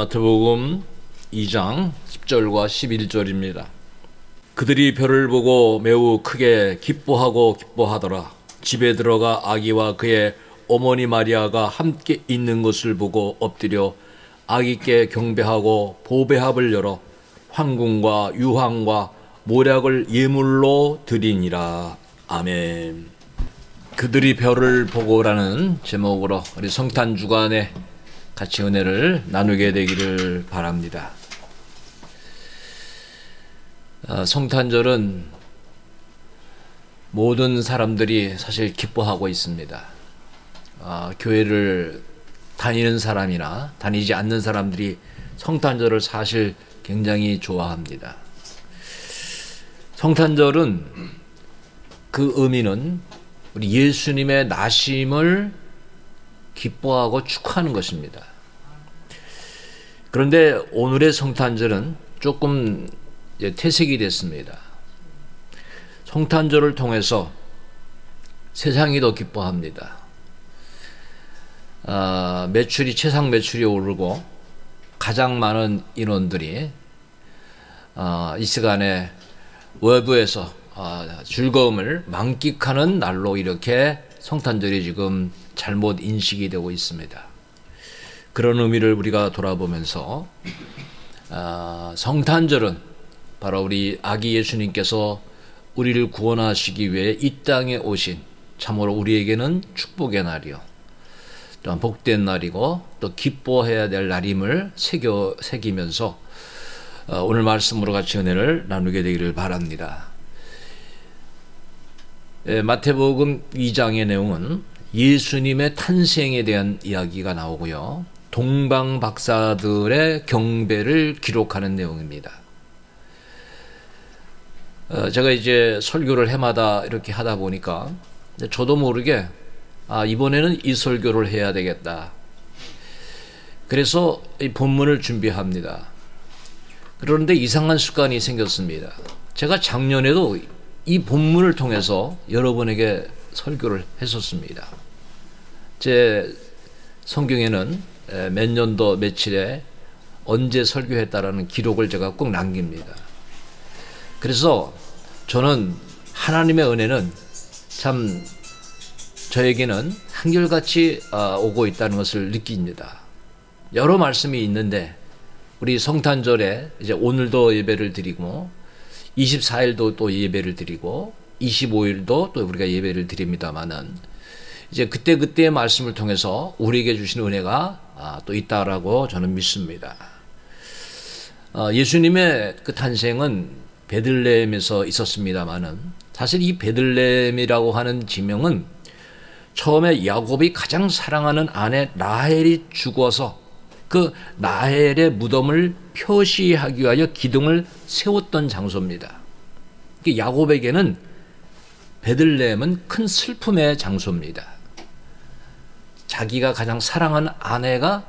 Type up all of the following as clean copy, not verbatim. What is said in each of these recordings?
마태복음 2장 10절과 11절입니다. 그들이 별을 보고 매우 크게 기뻐하더라. 집에 들어가 아기와 그의 어머니 마리아가 함께 있는 것을 보고 엎드려 아기께 경배하고 보배합을 열어 황금과 유황과 모략을 예물로 드리니라. 아멘. 그들이 별을 보고라는 제목으로 우리 성탄 주간에 같이 은혜를 나누게 되기를 바랍니다. 성탄절은 모든 사람들이 사실 기뻐하고 있습니다. 교회를 다니는 사람이나 다니지 않는 사람들이 성탄절을 사실 굉장히 좋아합니다. 성탄절은 그 의미는 우리 예수님의 나심을 기뻐하고 축하하는 것입니다. 그런데 오늘의 성탄절은 조금 퇴색이 됐습니다. 성탄절을 통해서 세상이 더 기뻐합니다. 최상 매출이 오르고 가장 많은 인원들이 이 시간에 외부에서 즐거움을 만끽하는 날로 이렇게 성탄절이 지금 잘못 인식이 되고 있습니다. 그런 의미를 우리가 돌아보면서 성탄절은 바로 우리 아기 예수님께서 우리를 구원하시기 위해 이 땅에 오신 참으로 우리에게는 축복의 날이요, 또한 복된 날이고 또 기뻐해야 될 날임을 새기면서 오늘 말씀으로 같이 은혜를 나누게 되기를 바랍니다. 마태복음 2장의 내용은 예수님의 탄생에 대한 이야기가 나오고요, 동방 박사들의 경배를 기록하는 내용입니다. 제가 이제 설교를 해마다 이렇게 하다 보니까 저도 모르게 이번에는 이 설교를 해야 되겠다. 그래서 이 본문을 준비합니다. 그런데 이상한 습관이 생겼습니다. 제가 작년에도 이 본문을 통해서 여러분에게 설교를 했었습니다. 제 성경에는 몇 년도 며칠에 언제 설교했다라는 기록을 제가 꼭 남깁니다. 그래서 저는 하나님의 은혜는 참 저에게는 한결같이 오고 있다는 것을 느낍니다. 여러 말씀이 있는데 우리 성탄절에 이제 오늘도 예배를 드리고 24일도 또 예배를 드리고 25일도 또 우리가 예배를 드립니다만은 이제 그때그때의 말씀을 통해서 우리에게 주신 은혜가 또 있다라고 저는 믿습니다. 예수님의 그 탄생은 베들레헴에서 있었습니다만은 사실 이 베들레헴이라고 하는 지명은 처음에 야곱이 가장 사랑하는 아내 라헬이 죽어서 그 라헬의 무덤을 표시하기 위하여 기둥을 세웠던 장소입니다. 야곱에게는 베들레헴은 큰 슬픔의 장소입니다. 자기가 가장 사랑하는 아내가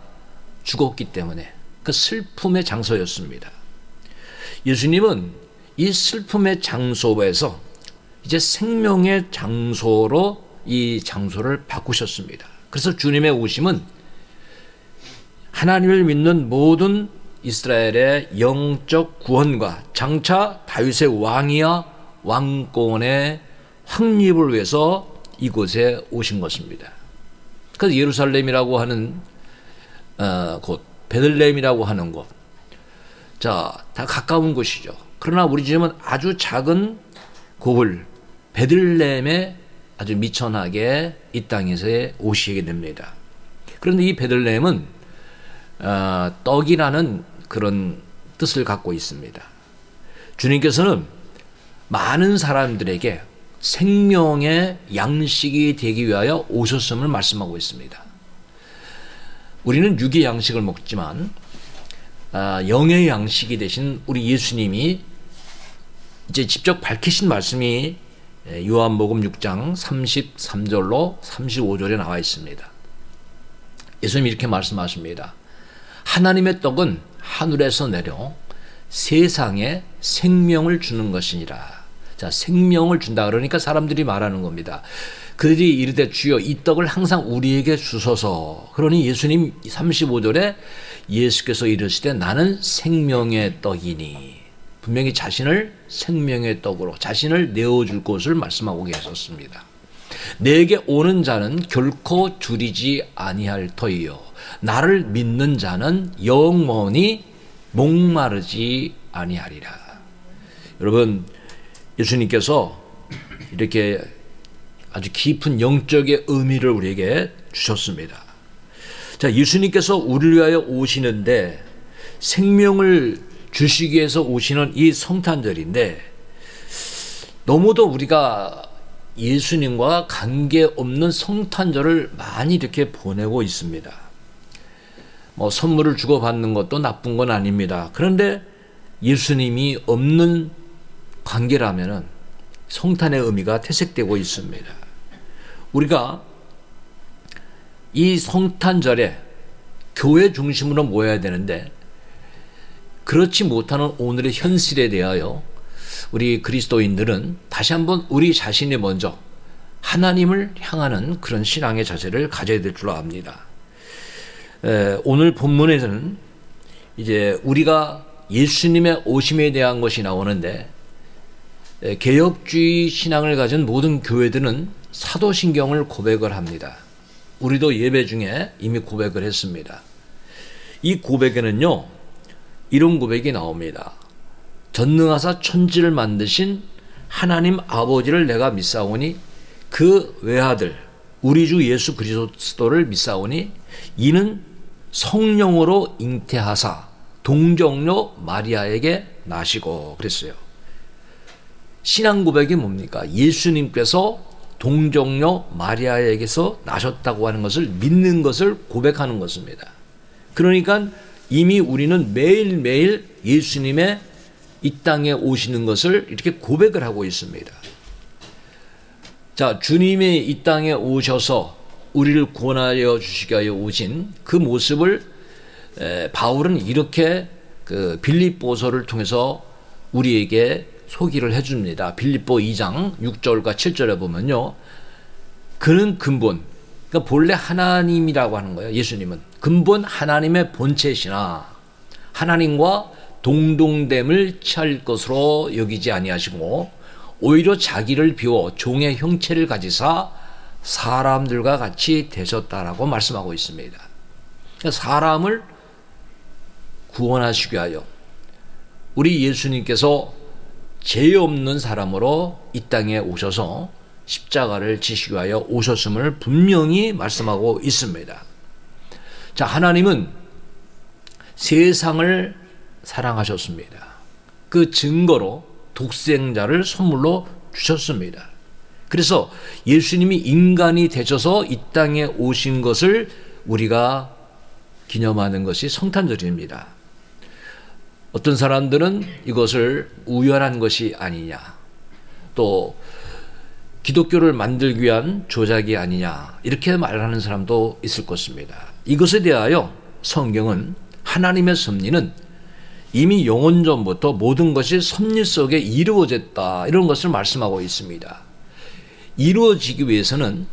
죽었기 때문에 그 슬픔의 장소였습니다. 예수님은 이 슬픔의 장소에서 이제 생명의 장소로 이 장소를 바꾸셨습니다. 그래서 주님의 오심은 하나님을 믿는 모든 이스라엘의 영적 구원과 장차 다윗의 왕이야 왕권의 확립을 위해서 이곳에 오신 것입니다. 그래서 예루살렘이라고 하는 곳, 베들레헴이라고 하는 곳, 다 가까운 곳이죠. 그러나 우리 주님은 아주 작은 고을 베들레헴에 아주 미천하게 이 땅에서 오시게 됩니다. 그런데 이 베들레헴은 떡이라는 그런 뜻을 갖고 있습니다. 주님께서는 많은 사람들에게 생명의 양식이 되기 위하여 오셨음을 말씀하고 있습니다. 우리는 육의 양식을 먹지만 영의 양식이 되신 우리 예수님이 이제 직접 밝히신 말씀이 요한복음 6장 33절로 35절에 나와 있습니다. 예수님이 이렇게 말씀하십니다. 하나님의 떡은 하늘에서 내려 세상에 생명을 주는 것이니라. 자, 생명을 준다. 그러니까 사람들이 말하는 겁니다. 그들이 이르되 주여 이 떡을 항상 우리에게 주소서. 그러니 예수님 35절에 예수께서 이르시되 나는 생명의 떡이니. 분명히 자신을 생명의 떡으로 자신을 내어줄 것을 말씀하고 계셨습니다. 내게 오는 자는 결코 줄이지 아니할 터이요 나를 믿는 자는 영원히 목마르지 아니하리라. 여러분, 예수님께서 이렇게 아주 깊은 영적의 의미를 우리에게 주셨습니다. 자, 예수님께서 우리를 위하여 오시는데 생명을 주시기 위해서 오시는 이 성탄절인데 너무도 우리가 예수님과 관계없는 성탄절을 많이 이렇게 보내고 있습니다. 뭐 선물을 주고받는 것도 나쁜 건 아닙니다. 그런데 예수님이 없는 관계라면은 성탄의 의미가 퇴색되고 있습니다. 우리가 이 성탄절에 교회 중심으로 모여야 되는데 그렇지 못하는 오늘의 현실에 대하여 우리 그리스도인들은 다시 한번 우리 자신이 먼저 하나님을 향하는 그런 신앙의 자세를 가져야 될 줄 압니다. 오늘 본문에서는 이제 우리가 예수님의 오심에 대한 것이 나오는데 개혁주의 신앙을 가진 모든 교회들은 사도신경을 고백을 합니다. 우리도 예배 중에 이미 고백을 했습니다. 이 고백에는요 이런 고백이 나옵니다. 전능하사 천지를 만드신 하나님 아버지를 내가 믿사오니 그 외아들 우리 주 예수 그리스도를 믿사오니 이는 성령으로 잉태하사 동정녀 마리아에게 나시고 그랬어요. 신앙 고백이 뭡니까? 예수님께서 동정녀 마리아에게서 나셨다고 하는 것을 믿는 것을 고백하는 것입니다. 그러니까 이미 우리는 매일매일 예수님의 이 땅에 오시는 것을 이렇게 고백을 하고 있습니다. 자, 주님이 이 땅에 오셔서 우리를 구원하여 주시기 위하여 오신 그 모습을 바울은 이렇게 그 빌립보서를 통해서 우리에게 소개를 해줍니다. 빌립보 2장 6절과 7절에 보면요. 그는 근본, 그러니까 본래 하나님이라고 하는 거예요. 예수님은. 근본 하나님의 본체시나 하나님과 동등됨을 취할 것으로 여기지 아니하시고 오히려 자기를 비워 종의 형체를 가지사 사람들과 같이 되셨다라고 말씀하고 있습니다. 사람을 구원하시기 위하여 우리 예수님께서 죄 없는 사람으로 이 땅에 오셔서 십자가를 지시기 위하여 오셨음을 분명히 말씀하고 있습니다. 자, 하나님은 세상을 사랑하셨습니다. 그 증거로 독생자를 선물로 주셨습니다. 그래서 예수님이 인간이 되셔서 이 땅에 오신 것을 우리가 기념하는 것이 성탄절입니다. 어떤 사람들은 이것을 우연한 것이 아니냐, 또 기독교를 만들기 위한 조작이 아니냐 이렇게 말하는 사람도 있을 것입니다. 이것에 대하여 성경은 하나님의 섭리는 이미 영원전부터 모든 것이 섭리 속에 이루어졌다 이런 것을 말씀하고 있습니다. 이루어지기 위해서는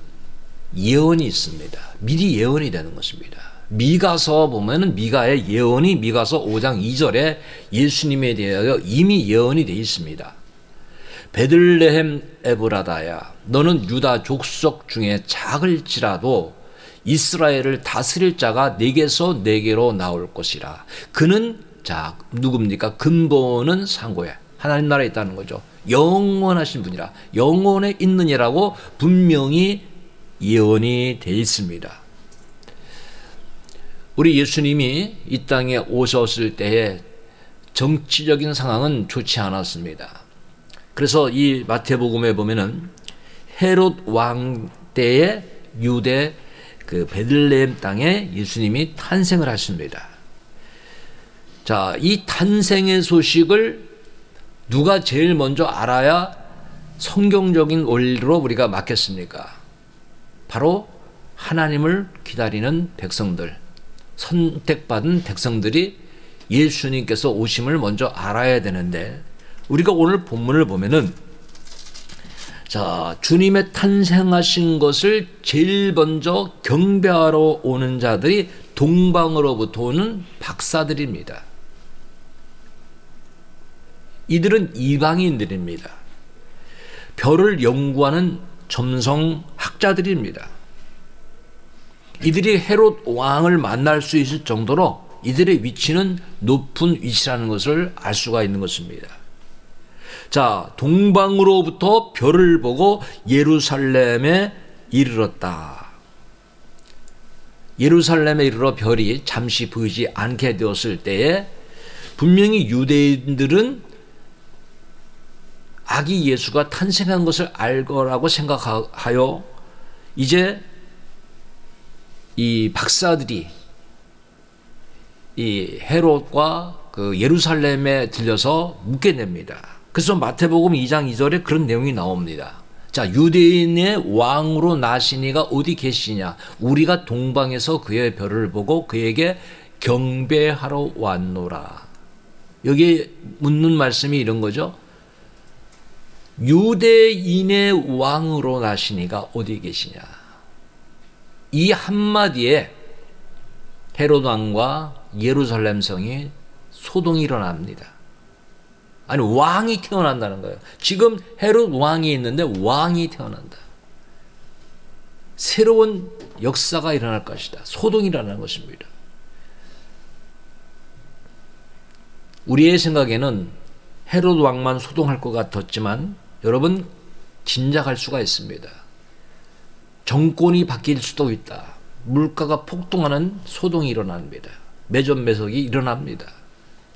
예언이 있습니다. 미리 예언이 되는 것입니다. 미가서 보면은 미가의 예언이 미가서 5장 2절에 예수님에 대하여 이미 예언이 되어 있습니다. 베들레헴 에브라다야 너는 유다 족속 중에 작을지라도 이스라엘을 다스릴 자가 내게서 내게로 나올 것이라. 그는 자 누굽니까? 근본은 상고에 하나님 나라에 있다는 거죠. 영원하신 분이라 영원에 있는 이라고 분명히 예언이 되어 있습니다. 우리 예수님이 이 땅에 오셨을 때에 정치적인 상황은 좋지 않았습니다. 그래서 이 마태복음에 보면은 헤롯 왕 때에 유대 그 베들레헴 땅에 예수님이 탄생을 하십니다. 자, 이 탄생의 소식을 누가 제일 먼저 알아야 성경적인 원리로 우리가 맞겠습니까? 바로 하나님을 기다리는 백성들, 선택받은 백성들이 예수님께서 오심을 먼저 알아야 되는데 우리가 오늘 본문을 보면은 자, 주님의 탄생하신 것을 제일 먼저 경배하러 오는 자들이 동방으로부터 오는 박사들입니다. 이들은 이방인들입니다. 별을 연구하는 점성 학자들입니다. 이들이 헤롯 왕을 만날 수 있을 정도로 이들의 위치는 높은 위치라는 것을 알 수가 있는 것입니다. 자, 동방으로부터 별을 보고 예루살렘에 이르렀다. 예루살렘에 이르러 별이 잠시 보이지 않게 되었을 때에 분명히 유대인들은 아기 예수가 탄생한 것을 알 거라고 생각하여 이제 이 박사들이 이 헤롯과 그 예루살렘에 들려서 묻게 됩니다. 그래서 마태복음 2장 2절에 그런 내용이 나옵니다. 자, 유대인의 왕으로 나시니가 어디 계시냐? 우리가 동방에서 그의 별을 보고 그에게 경배하러 왔노라. 여기 묻는 말씀이 이런 거죠. 유대인의 왕으로 나시니가 어디 계시냐? 이 한마디에 헤롯 왕과 예루살렘 성이 소동이 일어납니다. 아니, 왕이 태어난다는 거예요. 지금 헤롯 왕이 있는데 왕이 태어난다. 새로운 역사가 일어날 것이다. 소동이 일어나는 것입니다. 우리의 생각에는 헤롯 왕만 소동할 것 같았지만 여러분, 짐작할 수가 있습니다. 정권이 바뀔 수도 있다. 물가가 폭등하는 소동이 일어납니다. 매점매석이 일어납니다.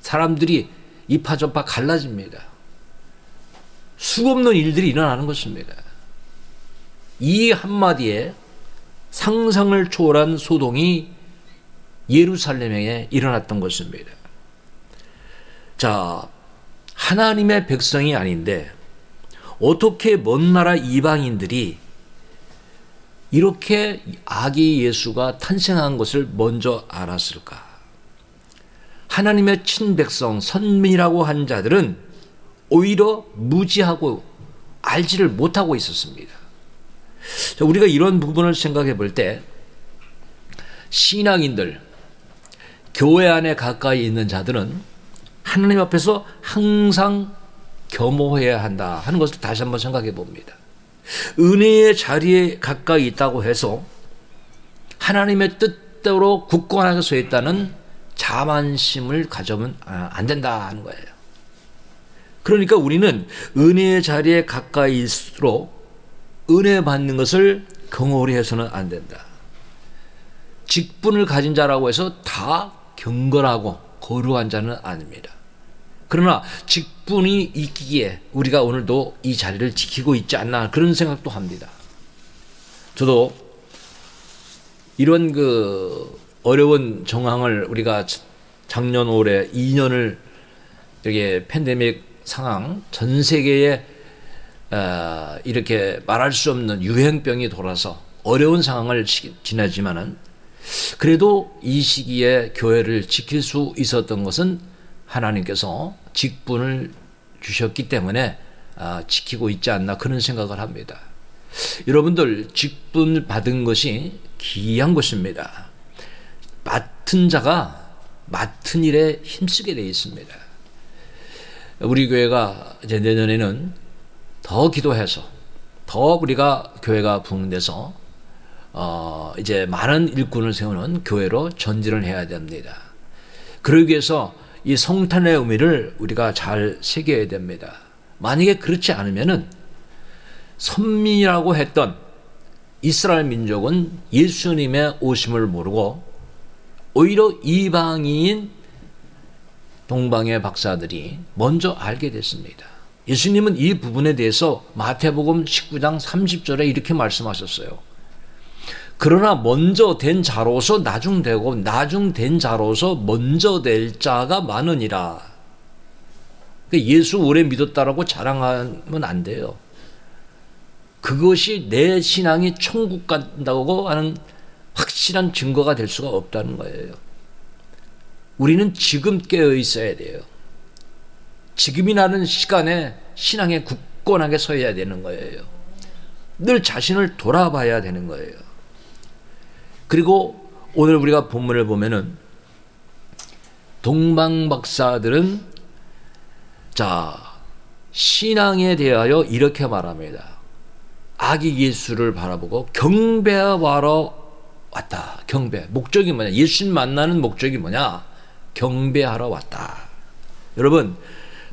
사람들이 이파저파 갈라집니다. 수없는 일들이 일어나는 것입니다. 이 한마디에 상상을 초월한 소동이 예루살렘에 일어났던 것입니다. 자, 하나님의 백성이 아닌데 어떻게 먼 나라 이방인들이 이렇게 아기 예수가 탄생한 것을 먼저 알았을까? 하나님의 친백성, 선민이라고 한 자들은 오히려 무지하고 알지를 못하고 있었습니다. 우리가 이런 부분을 생각해 볼 때 신앙인들, 교회 안에 가까이 있는 자들은 하나님 앞에서 항상 겸허해야 한다 하는 것을 다시 한번 생각해 봅니다. 은혜의 자리에 가까이 있다고 해서 하나님의 뜻대로 굳건하게 서 있다는 자만심을 가져면 안 된다 하는 거예요. 그러니까 우리는 은혜의 자리에 가까이일수록 은혜 받는 것을 경홀히 해서는 안 된다. 직분을 가진 자라고 해서 다 경건하고 거룩한 자는 아닙니다. 그러나 직분이 있기에 우리가 오늘도 이 자리를 지키고 있지 않나 그런 생각도 합니다. 저도 이런 그 어려운 정황을 우리가 작년 올해 2년을 이렇게 팬데믹 상황 전 세계에 이렇게 말할 수 없는 유행병이 돌아서 어려운 상황을 지나지만은 그래도 이 시기에 교회를 지킬 수 있었던 것은 하나님께서 직분을 주셨기 때문에 지키고 있지 않나 그런 생각을 합니다. 여러분들 직분을 받은 것이 귀한 것입니다. 맡은 자가 맡은 일에 힘쓰게 되어 있습니다. 우리 교회가 이제 내년에는 더 기도해서 더 우리가 교회가 부흥돼서 이제 많은 일꾼을 세우는 교회로 전진을 해야 됩니다. 그러기 위해서 이 성탄의 의미를 우리가 잘 새겨야 됩니다. 만약에 그렇지 않으면은 선민이라고 했던 이스라엘 민족은 예수님의 오심을 모르고 오히려 이방인 동방의 박사들이 먼저 알게 됐습니다. 예수님은 이 부분에 대해서 마태복음 19장 30절에 이렇게 말씀하셨어요. 그러나 먼저 된 자로서 나중되고 나중된 자로서 먼저 될 자가 많으니라. 예수 오래 믿었다라고 자랑하면 안 돼요. 그것이 내 신앙이 천국 간다고 하는 확실한 증거가 될 수가 없다는 거예요. 우리는 지금 깨어 있어야 돼요. 지금이라는 시간에 신앙에 굳건하게 서야 되는 거예요. 늘 자신을 돌아봐야 되는 거예요. 그리고 오늘 우리가 본문을 보면은 동방박사들은 신앙에 대하여 이렇게 말합니다. 아기 예수를 바라보고 경배하러 왔다. 경배. 목적이 뭐냐? 예수님 만나는 목적이 뭐냐? 경배하러 왔다. 여러분,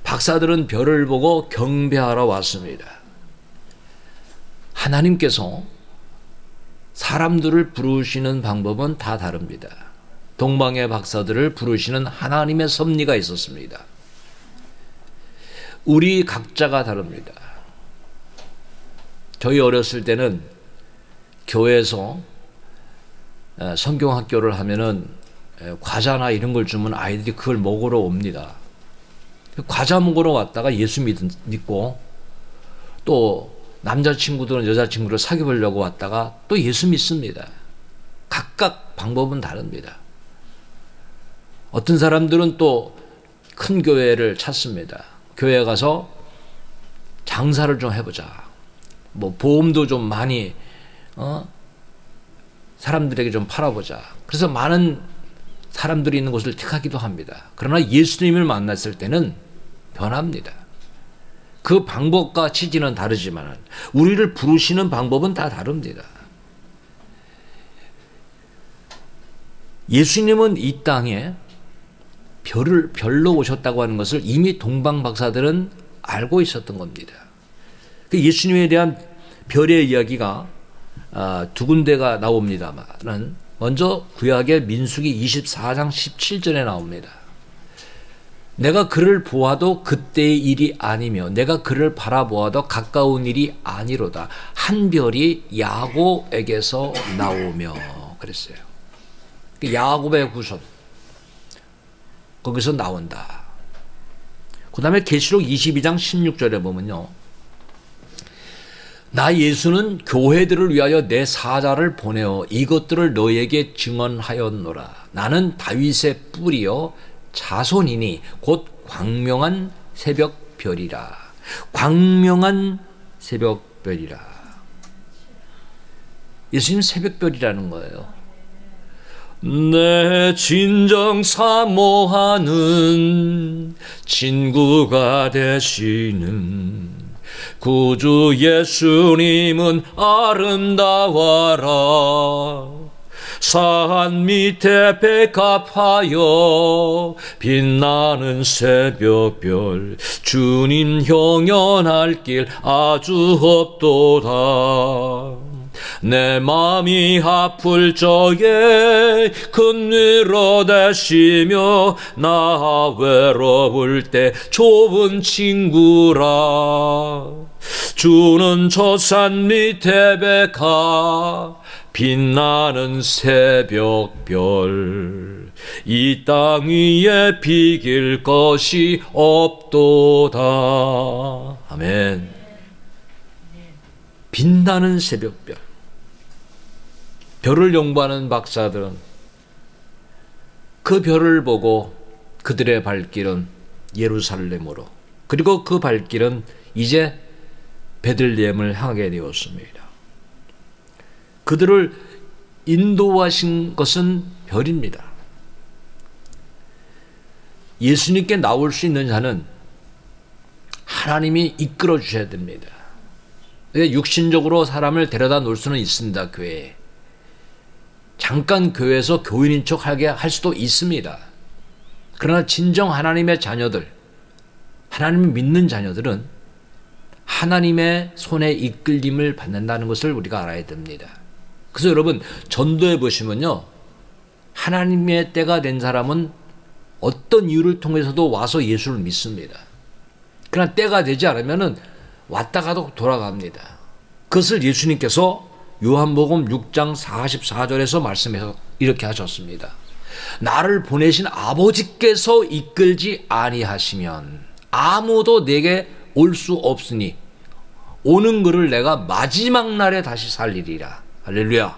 박사들은 별을 보고 경배하러 왔습니다. 하나님께서 사람들을 부르시는 방법은 다 다릅니다. 동방의 박사들을 부르시는 하나님의 섭리가 있었습니다. 우리 각자가 다릅니다. 저희 어렸을 때는 교회에서 성경학교를 하면은 과자나 이런 걸 주면 아이들이 그걸 먹으러 옵니다. 과자 먹으러 왔다가 예수 믿고 또 남자친구들은 여자친구를 사귀려고 왔다가 또 예수 믿습니다. 각각 방법은 다릅니다. 어떤 사람들은 또 큰 교회를 찾습니다. 교회에 가서 장사를 좀 해보자. 뭐 보험도 좀 많이 사람들에게 좀 팔아보자. 그래서 많은 사람들이 있는 곳을 택하기도 합니다. 그러나 예수님을 만났을 때는 변합니다. 그 방법과 취지는 다르지만 우리를 부르시는 방법은 다 다릅니다. 예수님은 이 땅에 별로 오셨다고 하는 것을 이미 동방박사들은 알고 있었던 겁니다. 예수님에 대한 별의 이야기가 두 군데가 나옵니다만 먼저 구약의 민수기 24장 17절에 나옵니다. 내가 그를 보아도 그때의 일이 아니며 내가 그를 바라보아도 가까운 일이 아니로다. 한 별이 야곱에게서 나오며 그랬어요. 야곱의 후손 거기서 나온다. 그 다음에 계시록 22장 16절에 보면요. 나 예수는 교회들을 위하여 내 사자를 보내어 이것들을 너에게 증언하였노라. 나는 다윗의 뿌리요 자손이니 곧 광명한 새벽별이라. 광명한 새벽별이라. 예수님 새벽별이라는 거예요. 내 진정 사모하는 친구가 되시는 구주 예수님은 아름다워라. 산 밑에 백합하여 빛나는 새벽별 주님 형연할 길 아주 없도다. 내 맘이 아플 적에 큰 위로 되시며 나 외로울 때 좋은 친구라. 주는 저 산 밑에 백합 빛나는 새벽별 이 땅 위에 비길 것이 없도다. 아멘. 빛나는 새벽별. 별을 연구하는 박사들은 그 별을 보고 그들의 발길은 예루살렘으로, 그리고 그 발길은 이제 베들레헴을 향하게 되었습니다. 그들을 인도하신 것은 별입니다. 예수님께 나올 수 있는 자는 하나님이 이끌어 주셔야 됩니다. 육신적으로 사람을 데려다 놓을 수는 있습니다. 교회에 잠깐 교회에서 교인인 척하게 할 수도 있습니다. 그러나 진정 하나님의 자녀들, 하나님을 믿는 자녀들은 하나님의 손에 이끌림을 받는다는 것을 우리가 알아야 됩니다. 그래서 여러분 전도해 보시면요, 하나님의 때가 된 사람은 어떤 이유를 통해서도 와서 예수를 믿습니다. 그러나 때가 되지 않으면 왔다가도 돌아갑니다. 그것을 예수님께서 요한복음 6장 44절에서 말씀해서 이렇게 하셨습니다. 나를 보내신 아버지께서 이끌지 아니하시면 아무도 내게 올 수 없으니 오는 그를 내가 마지막 날에 다시 살리리라. 할렐루야.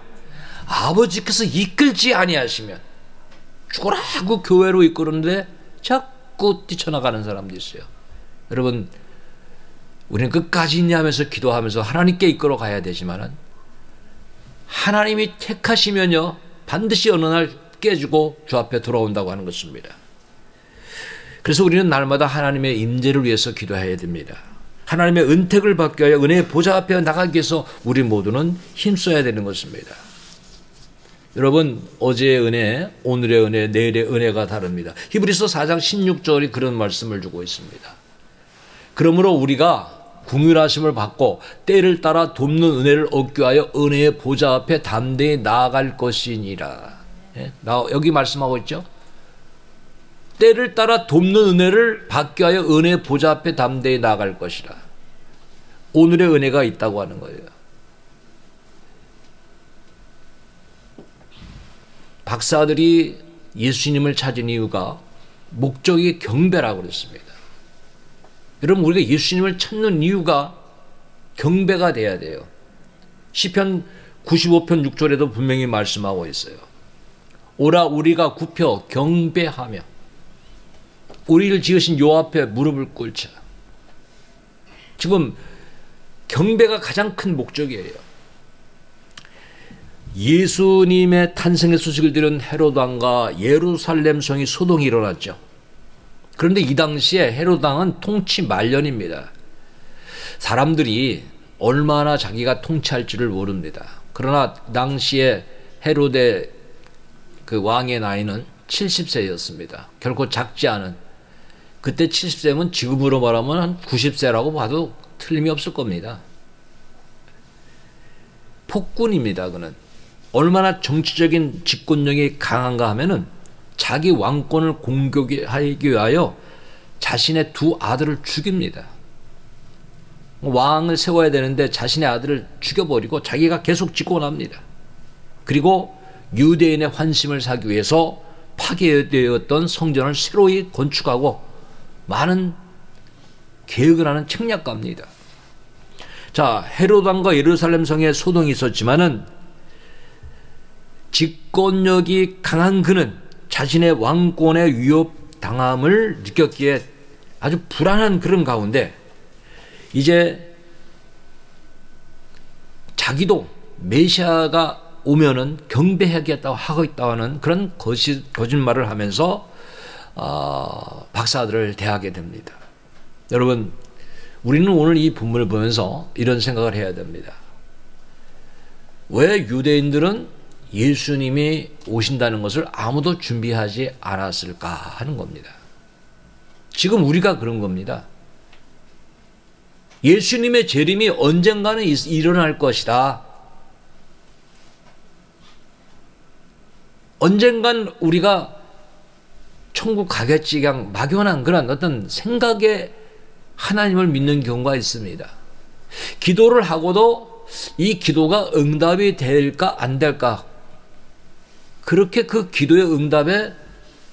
아버지께서 이끌지 아니하시면, 죽으라고 교회로 이끄는데 자꾸 뛰쳐나가는 사람도 있어요. 여러분, 우리는 끝까지 인내하면서 기도하면서 하나님께 이끌어 가야 되지만은 하나님이 택하시면요 반드시 어느 날 깨지고 주 앞에 돌아온다고 하는 것입니다. 그래서 우리는 날마다 하나님의 임재를 위해서 기도해야 됩니다. 하나님의 은택을 받기 위하여 은혜의 보좌 앞에 나가기 위해서 우리 모두는 힘써야 되는 것입니다. 여러분, 어제의 은혜, 오늘의 은혜, 내일의 은혜가 다릅니다. 히브리서 4장 16절이 그런 말씀을 주고 있습니다. 그러므로 우리가 긍휼하심을 받고 때를 따라 돕는 은혜를 얻기 위하여 은혜의 보좌 앞에 담대히 나아갈 것이니라. 여기 말씀하고 있죠. 때를 따라 돕는 은혜를 받기 위하여 은혜의 보좌 앞에 담대히 나아갈 것이라. 오늘의 은혜가 있다고 하는 거예요. 박사들이 예수님을 찾은 이유가 목적이 경배라고 그랬습니다. 여러분, 우리가 예수님을 찾는 이유가 경배가 돼야 돼요. 시편 95편 6절에도 분명히 말씀하고 있어요. 오라 우리가 굽혀 경배하며 우리를 지으신 요 앞에 무릎을 꿇자. 지금 경배가 가장 큰 목적이에요. 예수님의 탄생의 소식을 들은 헤롯 왕과 예루살렘 성이 소동이 일어났죠. 그런데 이 당시에 헤롯 왕은 통치 말년입니다. 사람들이 얼마나 자기가 통치할지를 모릅니다. 그러나 당시에 헤롯의 그 왕의 나이는 70세였습니다. 결코 작지 않은. 그때 70세면 지금으로 말하면 한 90세라고 봐도 틀림이 없을 겁니다. 폭군입니다. 그는 얼마나 정치적인 집권력이 강한가 하면은 자기 왕권을 공격하기 위하여 자신의 두 아들을 죽입니다. 왕을 세워야 되는데 자신의 아들을 죽여버리고 자기가 계속 집권합니다. 그리고 유대인의 환심을 사기 위해서 파괴되었던 성전을 새로이 건축하고 많은 계획을 하는 책략가입니다. 자, 헤롯 왕과 예루살렘 성에 소동이 있었지만은 집권력이 강한 그는 자신의 왕권의 위협당함을 느꼈기에 아주 불안한 그런 가운데 이제 자기도 메시아가 오면은 경배하겠다고 하고 있다는 그런 거짓말을 하면서 박사들을 대하게 됩니다. 여러분, 우리는 오늘 이 본문을 보면서 이런 생각을 해야 됩니다. 왜 유대인들은 예수님이 오신다는 것을 아무도 준비하지 않았을까 하는 겁니다. 지금 우리가 그런 겁니다. 예수님의 재림이 언젠가는 일어날 것이다. 언젠간 우리가 천국 가겠지, 그냥 막연한 그런 어떤 생각에 하나님을 믿는 경우가 있습니다. 기도를 하고도 이 기도가 응답이 될까 안 될까, 그렇게 그 기도의 응답에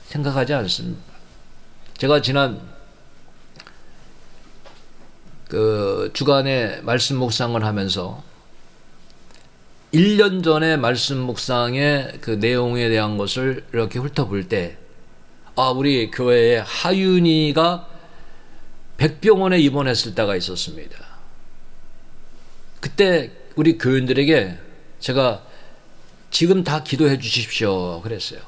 생각하지 않습니다. 제가 지난 그 주간에 말씀 묵상을 하면서 1년 전에 말씀 묵상의 그 내용에 대한 것을 이렇게 훑어볼 때, 우리 교회에 하윤이가 백병원에 입원했을 때가 있었습니다. 그때 우리 교인들에게 제가 지금 다 기도해 주십시오 그랬어요.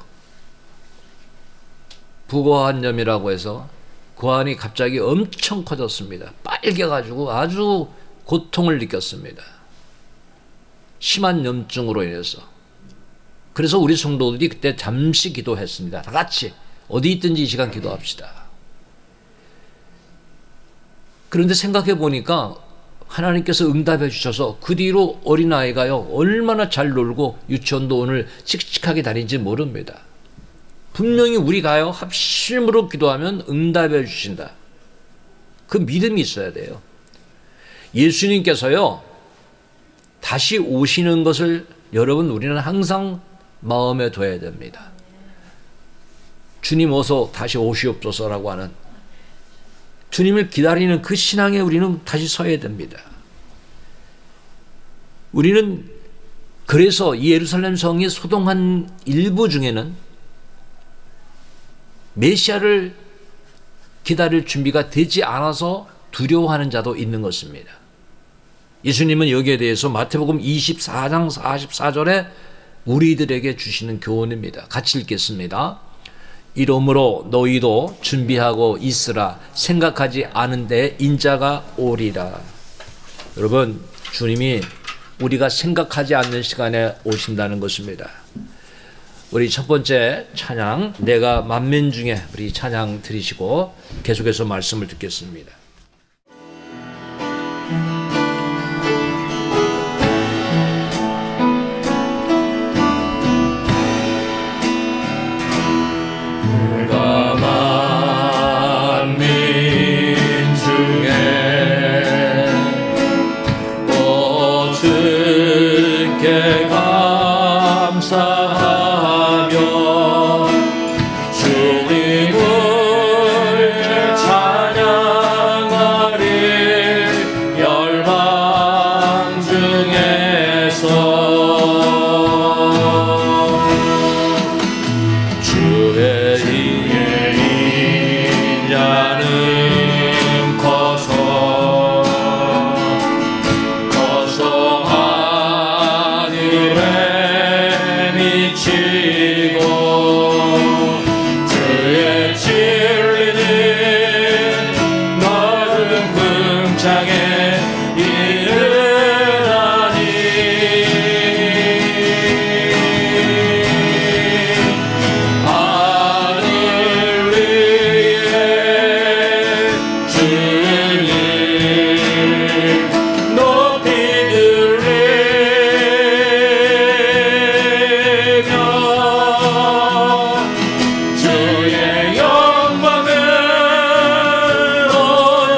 부고환염이라고 해서 고환이 갑자기 엄청 커졌습니다. 빨개가지고 아주 고통을 느꼈습니다. 심한 염증으로 인해서. 그래서 우리 성도들이 그때 잠시 기도했습니다. 다 같이 어디 있든지 이 시간 기도합시다. 그런데 생각해 보니까 하나님께서 응답해 주셔서 그 뒤로 어린아이가요 얼마나 잘 놀고 유치원도 오늘 씩씩하게 다니는지 모릅니다. 분명히 우리가요 합심으로 기도하면 응답해 주신다. 그 믿음이 있어야 돼요. 예수님께서요 다시 오시는 것을 여러분 우리는 항상 마음에 둬야 됩니다. 주님 어서 다시 오시옵소서라고 하는 주님을 기다리는 그 신앙에 우리는 다시 서야 됩니다. 우리는 그래서 이 예루살렘 성이 소동한 일부 중에는 메시아를 기다릴 준비가 되지 않아서 두려워하는 자도 있는 것입니다. 예수님은 여기에 대해서 마태복음 24장 44절에 우리들에게 주시는 교훈입니다. 같이 읽겠습니다. 이러므로 너희도 준비하고 있으라. 생각하지 않은 데 인자가 오리라. 여러분, 주님이 우리가 생각하지 않는 시간에 오신다는 것입니다. 우리 첫 번째 찬양, 내가 만민 중에, 우리 찬양 들으시고 계속해서 말씀을 듣겠습니다. 내가 만민 중에 오 주께 감사하며 주님을 찬양하리. 열방 중에서 주의 인자는 커서 하늘에 미치고 주의 진리는 넓은 궁창에 이르나니. 하늘 위에 주님 높이 들리며 주의 영광을 온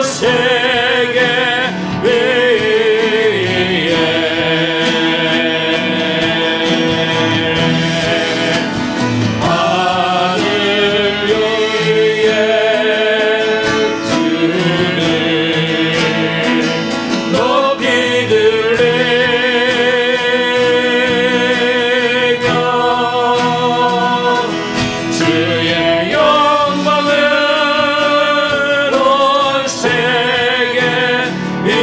세계 위에 하늘 위에 주님 높이 들리며 주의 영광을 온 세계 위에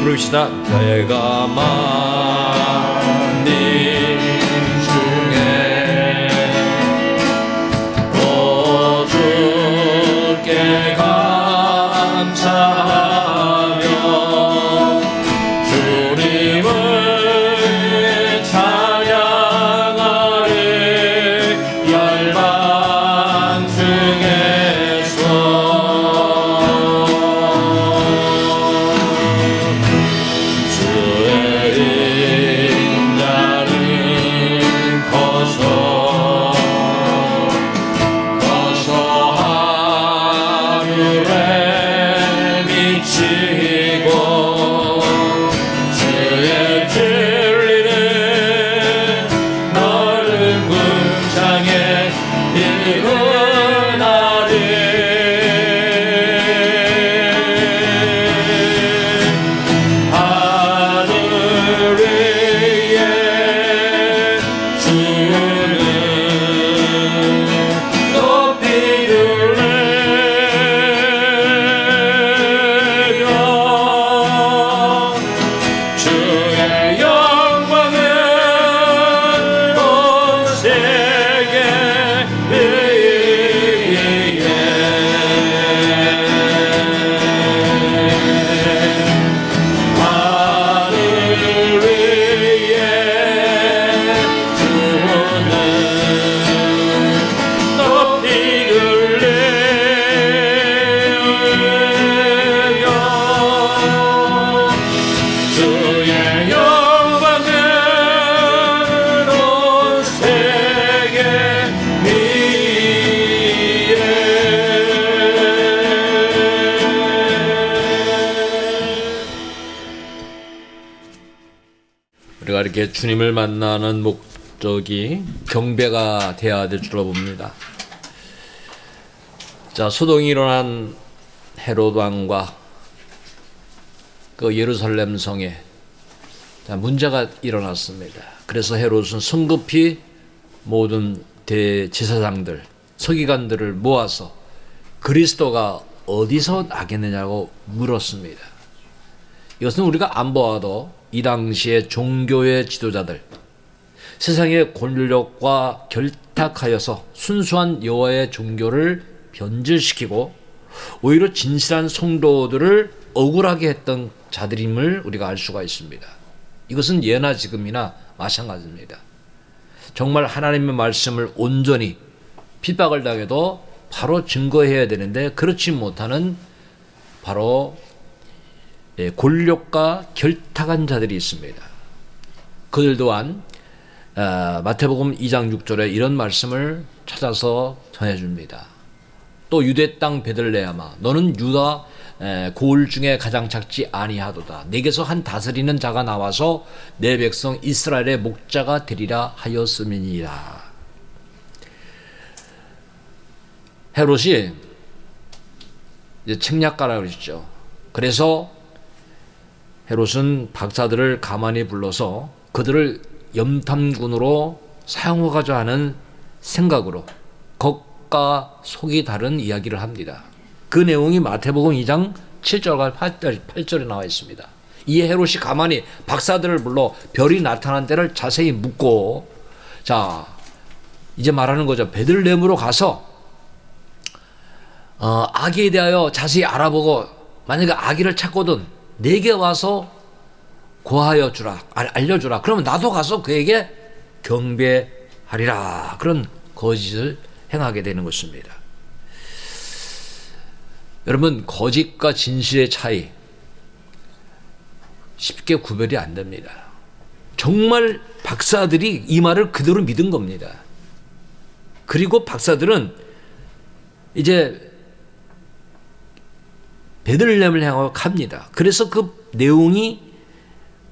부릅시다. 내가 만민 중에 오 주께 감사하며 주님을 찬양하리. 열방 중에서 주의 인자는 커서 하늘에 미치고 주의 진리는 넓은 궁창에 이르나리. 하늘 위에 주님 높이 들리며 주의 영광을 온 세계 위에 하늘 위에 주는 높이 들리며 주의 영광을 온 세계 위에. 우리가 이렇게 주님을 만나는 목적이 경배가 되어야 될 줄로 봅니다. 자, 소동이 일어난 헤롯 왕과 그 예루살렘 성에 문제가 일어났습니다. 그래서 헤롯은 성급히 모든 대제사장들, 서기관들을 모아서 그리스도가 어디서 나겠느냐고 물었습니다. 이것은 우리가 안 보아도 이 당시의 종교의 지도자들, 세상의 권력과 결탁하여서 순수한 여호와의 종교를 변질시키고 오히려 진실한 성도들을 억울하게 했던 자들임을 우리가 알 수가 있습니다. 이것은 예나 지금이나 마찬가지입니다. 정말 하나님의 말씀을 온전히 핍박을 당해도 바로 증거해야 되는데 그렇지 못하는 바로 권력과 결탁한 자들이 있습니다. 그들 또한 마태복음 2장 6절에 이런 말씀을 찾아서 전해줍니다. 또 유대 땅 베들레헴아 너는 유다 고을 중에 가장 작지 아니하도다. 내게서 한 다스리는 자가 나와서 내 백성 이스라엘의 목자가 되리라 하였음이니라. 헤롯이 이제 책략가라고 그러죠. 그래서 헤롯은 박사들을 가만히 불러서 그들을 염탐군으로 사용하고자 하는 생각으로 겉과 속이 다른 이야기를 합니다. 그 내용이 마태복음 2장 7절과 8절에 나와 있습니다. 이에 헤롯이 가만히 박사들을 불러 별이 나타난 때를 자세히 묻고, 자 이제 말하는 거죠. 베들레헴으로 가서 아기에 대하여 자세히 알아보고 만약에 아기를 찾거든 내게 와서 고하여 주라, 알려주라. 그러면 나도 가서 그에게 경배하리라. 그런 거짓을 행하게 되는 것입니다. 여러분, 거짓과 진실의 차이 쉽게 구별이 안 됩니다. 정말 박사들이 이 말을 그대로 믿은 겁니다. 그리고 박사들은 이제 베들레헴을 향하여 갑니다. 그래서 그 내용이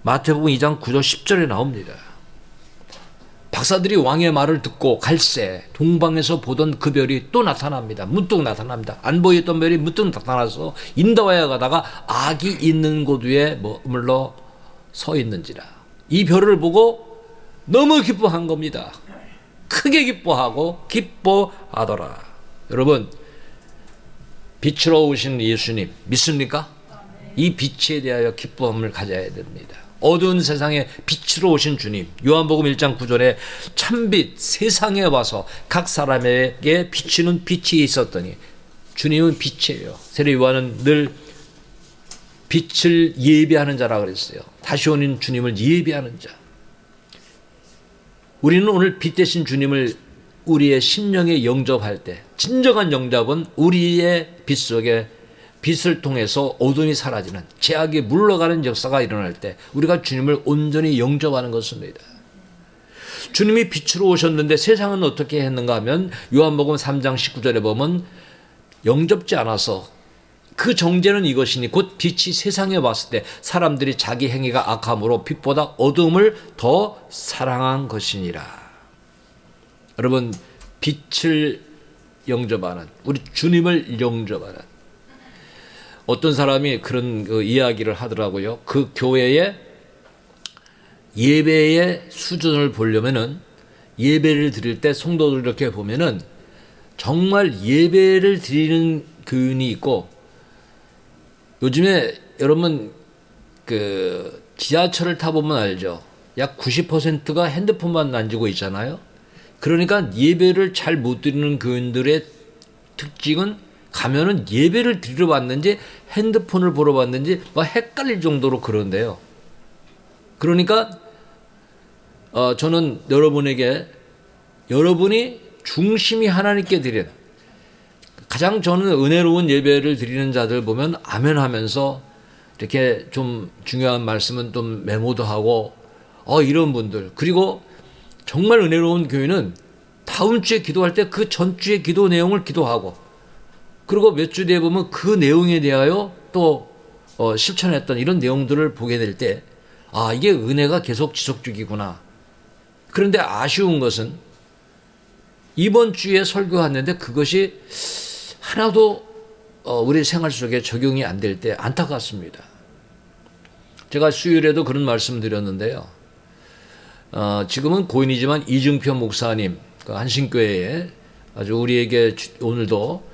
마태복음 2장 9절 10절에 나옵니다. 박사들이 왕의 말을 듣고 갈새 동방에서 보던 그 별이 또 나타납니다. 문득 나타납니다. 안 보였던 별이 문득 나타나서 인도하여 가다가 아기 있는 곳 위에 머물러 서 있는지라. 이 별을 보고 너무 기뻐한 겁니다. 크게 기뻐하고 기뻐하더라. 여러분, 빛으로 오신 예수님 믿습니까? 이 빛에 대하여 기쁨을 가져야 됩니다. 어두운 세상에 빛으로 오신 주님, 요한복음 1장 9절에 참빛 세상에 와서 각 사람에게 비추는 빛이 있었더니 주님은 빛이에요. 세례 요한은 늘 빛을 예비하는 자라 그랬어요. 다시 오는 주님을 예비하는 자. 우리는 오늘 빛 대신 주님을 우리의 심령에 영접할 때 진정한 영접은 우리의 빛 속에 빛을 통해서 어둠이 사라지는, 죄악이 물러가는 역사가 일어날 때 우리가 주님을 온전히 영접하는 것입니다. 주님이 빛으로 오셨는데 세상은 어떻게 했는가 하면 요한복음 3장 19절에 보면 영접지 않아서 그 정죄는 이것이니 곧 빛이 세상에 왔을 때 사람들이 자기 행위가 악함으로 빛보다 어둠을 더 사랑한 것이니라. 여러분, 빛을 영접하는, 우리 주님을 영접하는, 어떤 사람이 그런 이야기를 하더라고요. 그 교회의 예배의 수준을 보려면은 예배를 드릴 때 성도들 이렇게 보면은 정말 예배를 드리는 교인이 있고, 요즘에 여러분 그 지하철을 타보면 알죠. 약 90%가 핸드폰만 만지고 있잖아요. 그러니까 예배를 잘 못 드리는 교인들의 특징은 가면은 예배를 드리러 왔는지 핸드폰을 보러 왔는지 막 헷갈릴 정도로 그런데요. 그러니까 저는 여러분에게 여러분이 중심이 하나님께 드린 가장 저는 은혜로운 예배를 드리는 자들 보면 아멘 하면서 이렇게 좀 중요한 말씀은 좀 메모도 하고 이런 분들, 그리고 정말 은혜로운 교회는 다음 주에 기도할 때 그 전주의 기도 내용을 기도하고, 그리고 몇 주 뒤에 보면 그 내용에 대하여 또 실천했던 이런 내용들을 보게 될 때 이게 은혜가 계속 지속적이구나. 그런데 아쉬운 것은 이번 주에 설교했는데 그것이 하나도 우리 생활 속에 적용이 안 될 때 안타깝습니다. 제가 수요일에도 그런 말씀 드렸는데요. 지금은 고인이지만 이중표 목사님, 그 한신교회에 아주 우리에게 오늘도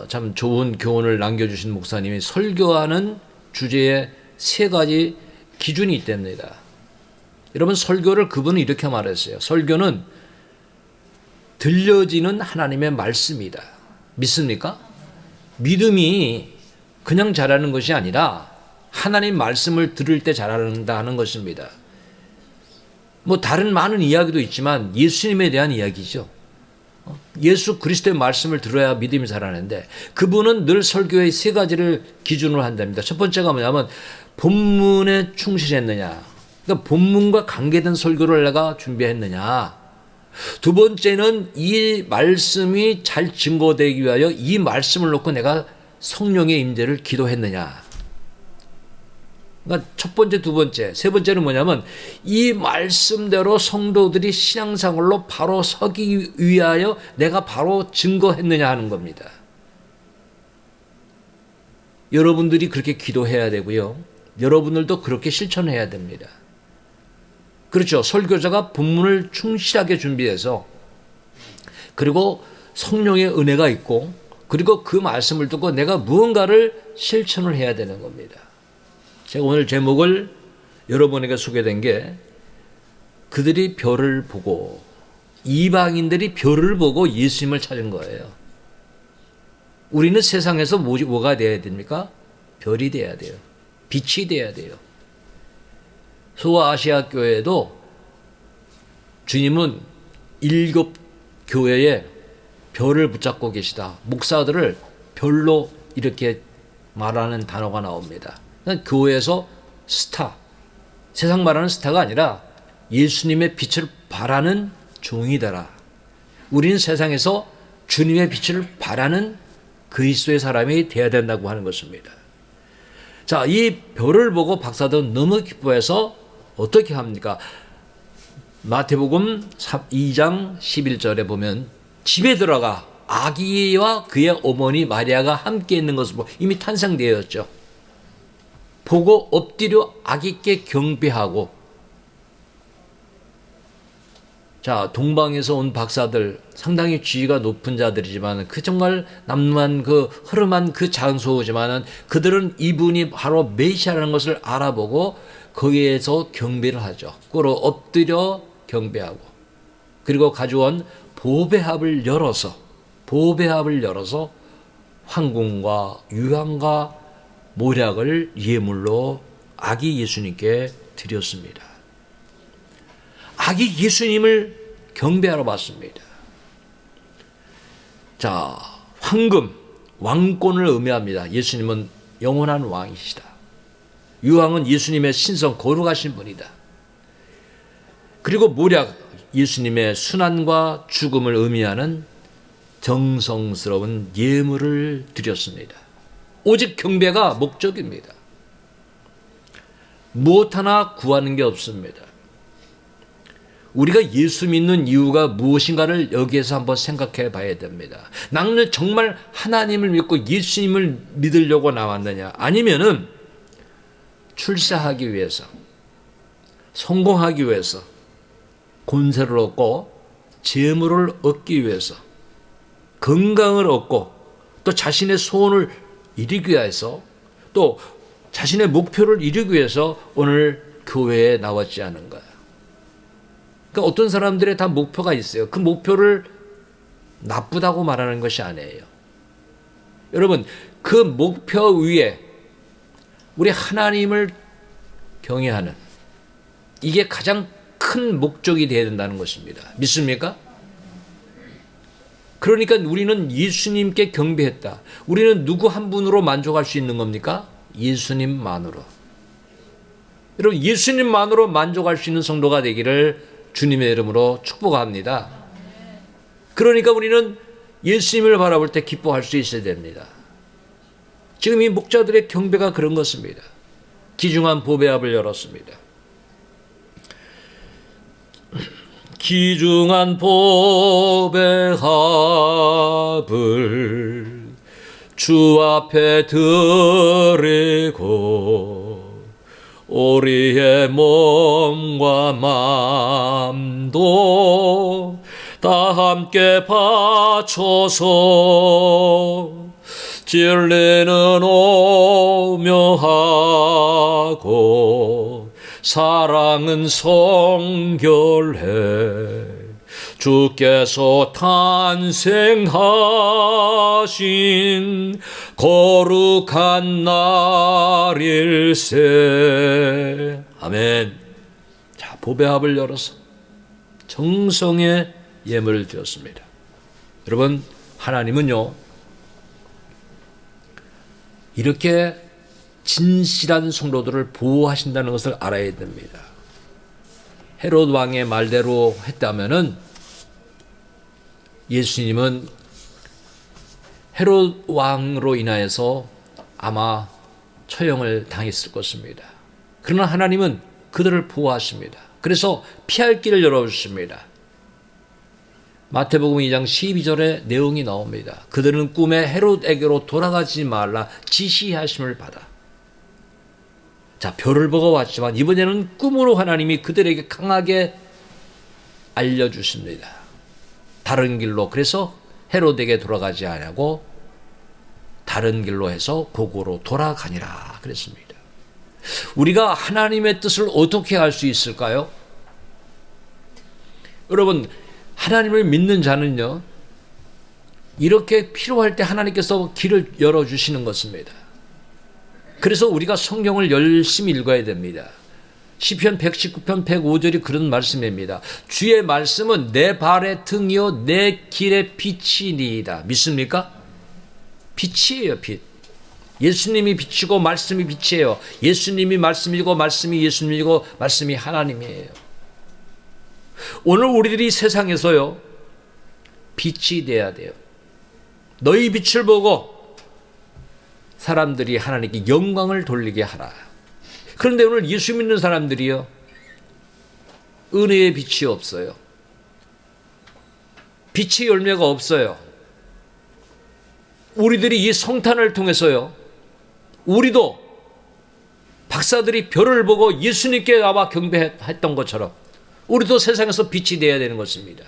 참 좋은 교훈을 남겨주신 목사님이 설교하는 주제에 3가지 기준이 있답니다. 여러분, 설교를 그분은 이렇게 말했어요. 설교는 들려지는 하나님의 말씀이다. 믿습니까? 믿음이 그냥 잘하는 것이 아니라 하나님 말씀을 들을 때 잘한다는 것입니다. 뭐 다른 많은 이야기도 있지만 예수님에 대한 이야기죠. 예수 그리스도의 말씀을 들어야 믿음이 살아나는데 그분은 늘 설교의 3가지를 기준으로 한답니다. 첫 번째가 뭐냐면 본문에 충실했느냐. 그러니까 본문과 관계된 설교를 내가 준비했느냐. 두 번째는 이 말씀이 잘 증거되기 위하여 이 말씀을 놓고 내가 성령의 임재를 기도했느냐. 그러니까 첫 번째, 두 번째, 세 번째는 뭐냐면 이 말씀대로 성도들이 신앙생활로 바로 서기 위하여 내가 바로 증거했느냐 하는 겁니다. 여러분들이 그렇게 기도해야 되고요. 여러분들도 그렇게 실천해야 됩니다. 그렇죠. 설교자가 본문을 충실하게 준비해서 그리고 성령의 은혜가 있고 그리고 그 말씀을 듣고 내가 무언가를 실천을 해야 되는 겁니다. 제가 오늘 제목을 여러분에게 소개된 게 그들이 별을 보고 이방인들이 별을 보고 예수님을 찾은 거예요. 우리는 세상에서 뭐가 돼야 됩니까? 별이 돼야 돼요. 빛이 돼야 돼요. 소아시아 교회에도 주님은 7 교회에 별을 붙잡고 계시다. 목사들을 별로 이렇게 말하는 단어가 나옵니다. 교회에서 스타, 세상 말하는 스타가 아니라 예수님의 빛을 발하는 종이더라. 우리는 세상에서 주님의 빛을 발하는 그리스도의 사람이 되어야 된다고 하는 것입니다. 자, 이 별을 보고 박사들은 너무 기뻐해서 어떻게 합니까? 마태복음 2장 11절에 보면 집에 들어가 아기와 그의 어머니 마리아가 함께 있는 것을 보고 이미 탄생되었죠. 보고 엎드려 아기께 경배하고. 자, 동방에서 온 박사들 상당히 지위가 높은 자들이지만 그 정말 남루한 그 허름한 그 장소지만은 그들은 이분이 바로 메시아라는 것을 알아보고 거기에서 경배를 하죠. 꿇어 엎드려 경배하고 그리고 가져온 보배합을 열어서 황금과 유황과 모략을 예물로 아기 예수님께 드렸습니다. 아기 예수님을 경배하러 왔습니다. 자, 황금, 왕권을 의미합니다. 예수님은 영원한 왕이시다. 유황은 예수님의 신성 거룩하신 분이다. 그리고 모략, 예수님의 순환과 죽음을 의미하는 정성스러운 예물을 드렸습니다. 오직 경배가 목적입니다. 무엇 하나 구하는 게 없습니다. 우리가 예수 믿는 이유가 무엇인가를 여기에서 한번 생각해 봐야 됩니다. 나는 정말 하나님을 믿고 예수님을 믿으려고 나왔느냐? 아니면은 출세하기 위해서, 성공하기 위해서, 권세를 얻고 재물을 얻기 위해서, 건강을 얻고 또 자신의 소원을 이루기 위해서 또 자신의 목표를 이루기 위해서 오늘 교회에 나왔지 않은가. 그러니까 어떤 사람들의 다 목표가 있어요. 그 목표를 나쁘다고 말하는 것이 아니에요. 여러분, 그 목표 위에 우리 하나님을 경외하는 이게 가장 큰 목적이 되어야 된다는 것입니다. 믿습니까? 그러니까 우리는 예수님께 경배했다. 우리는 누구 한 분으로 만족할 수 있는 겁니까? 예수님만으로. 여러분, 예수님만으로 만족할 수 있는 성도가 되기를 주님의 이름으로 축복합니다. 그러니까 우리는 예수님을 바라볼 때 기뻐할 수 있어야 됩니다. 지금 이 목자들의 경배가 그런 것입니다. 귀중한 보배합을 열었습니다. 귀중한 보배합을 주 앞에 드리고 우리의 몸과 마음도 다 함께 바쳐서 진리는 오묘하고 사랑은 성결해 주께서 탄생하신 거룩한 날일세. 아멘. 자, 보배합을 열어서 정성의 예물을 드렸습니다. 여러분, 하나님은요 이렇게 진실한 성도들을 보호하신다는 것을 알아야 됩니다. 헤롯 왕의 말대로 했다면은 예수님은 헤롯 왕으로 인하여서 아마 처형을 당했을 것입니다. 그러나 하나님은 그들을 보호하십니다. 그래서 피할 길을 열어주십니다. 마태복음 2장 12절에 내용이 나옵니다. 그들은 꿈에 헤롯에게로 돌아가지 말라 지시하심을 받아. 자, 별을 보고 왔지만 이번에는 꿈으로 하나님이 그들에게 강하게 알려주십니다. 다른 길로. 그래서 헤롯에게 돌아가지 않고 다른 길로 해서 고고로 돌아가니라 그랬습니다. 우리가 하나님의 뜻을 어떻게 알 수 있을까요? 여러분, 하나님을 믿는 자는요 이렇게 필요할 때 하나님께서 길을 열어주시는 것입니다. 그래서 우리가 성경을 열심히 읽어야 됩니다. 시편 119편 105절이 그런 말씀입니다. 주의 말씀은 내 발의 등이요 내 길의 빛이니이다. 믿습니까? 빛이에요, 빛. 예수님이 빛이고 말씀이 빛이에요. 예수님이 말씀이고 말씀이 예수님이고 말씀이 하나님이에요. 오늘 우리들이 세상에서요 빛이 돼야 돼요. 너희 빛을 보고 사람들이 하나님께 영광을 돌리게 하라. 그런데 오늘 예수 믿는 사람들이요 은혜의 빛이 없어요. 빛의 열매가 없어요. 우리들이 이 성탄을 통해서요 우리도 박사들이 별을 보고 예수님께 나와 경배했던 것처럼 우리도 세상에서 빛이 되어야 되는 것입니다.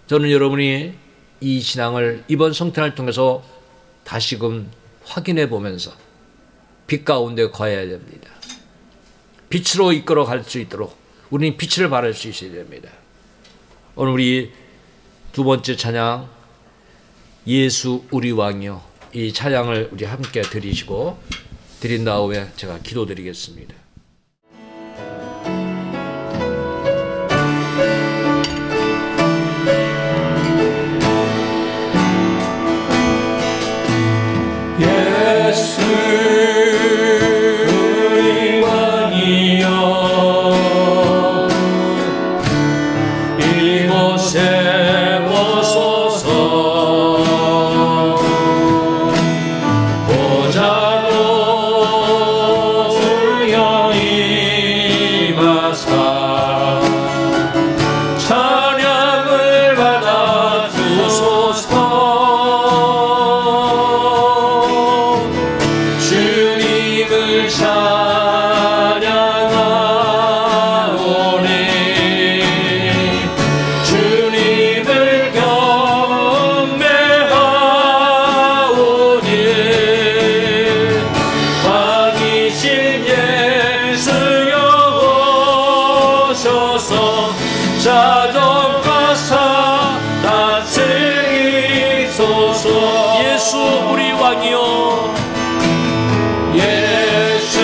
저는 여러분이 이 신앙을 이번 성탄을 통해서 다시금 확인해 보면서 빛 가운데 거해야 됩니다. 빛으로 이끌어 갈 수 있도록 우리는 빛을 발할 수 있어야 됩니다. 오늘 우리 두 번째 찬양 예수 우리 왕이요, 이 찬양을 우리 함께 드리시고 드린 다음에 제가 기도드리겠습니다. 예수 우리 왕이여 이곳에 오소서 보좌로 주여 임하사 찬양을 받아 주소서. 주님을 찬양하오니 주님을 경배하오니 왕이신 예수여 오셔서 자정하사 다스리소서. 예수 우리 왕이여 예수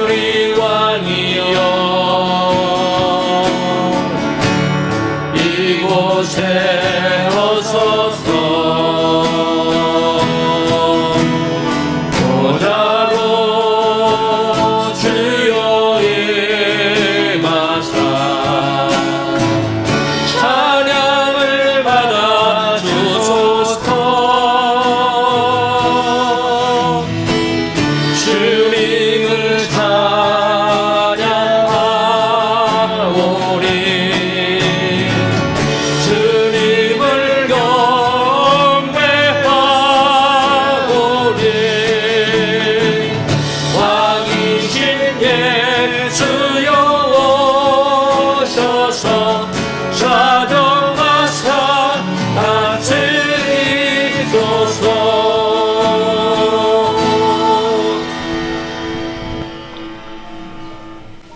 우리 왕이여 이곳에 오소서 보좌로 주여 임하사 찬양을 받아 주소서. 주님을 찬양하오니 주님을 경배하오니 왕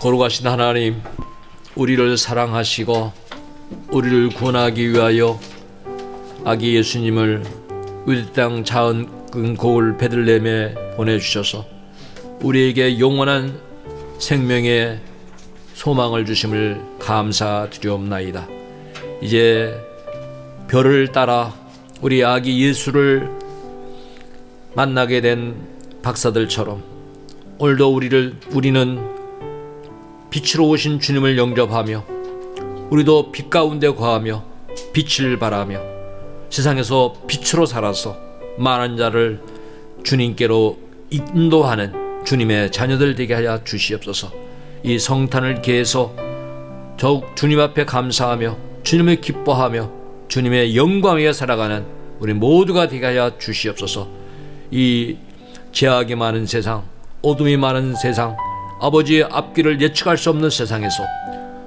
거룩하신 하나님, 우리를 사랑하시고 우리를 구원하기 위하여 아기 예수님을 우리 땅 작은 고을 베들레헴에 보내주셔서 우리에게 영원한 생명의 소망을 주심을 감사드리옵나이다. 이제 별을 따라 우리 아기 예수를 만나게 된 박사들처럼 오늘도 우리는 빛으로 오신 주님을 영접하며 우리도 빛 가운데 거하며 빛을 바라며 세상에서 빛으로 살아서 많은 자를 주님께로 인도하는 주님의 자녀들 되게 하여 주시옵소서. 이 성탄을 계해서 더욱 주님 앞에 감사하며 주님을 기뻐하며 주님의 영광 위에 살아가는 우리 모두가 되게 하여 주시옵소서. 이 죄악이 많은 세상, 어둠이 많은 세상, 아버지의 앞길을 예측할 수 없는 세상에서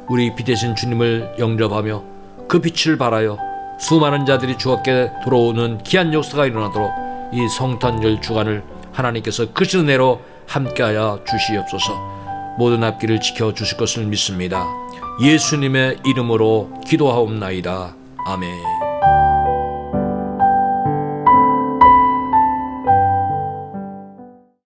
우리 빛 대신 주님을 영접하며 그 빛을 발하여 수많은 자들이 주 앞에 돌아오는 귀한 역사가 일어나도록 이 성탄절 주간을 하나님께서 크신 은혜로 함께하여 주시옵소서. 모든 앞길을 지켜주실 것을 믿습니다. 예수님의 이름으로 기도하옵나이다. 아멘.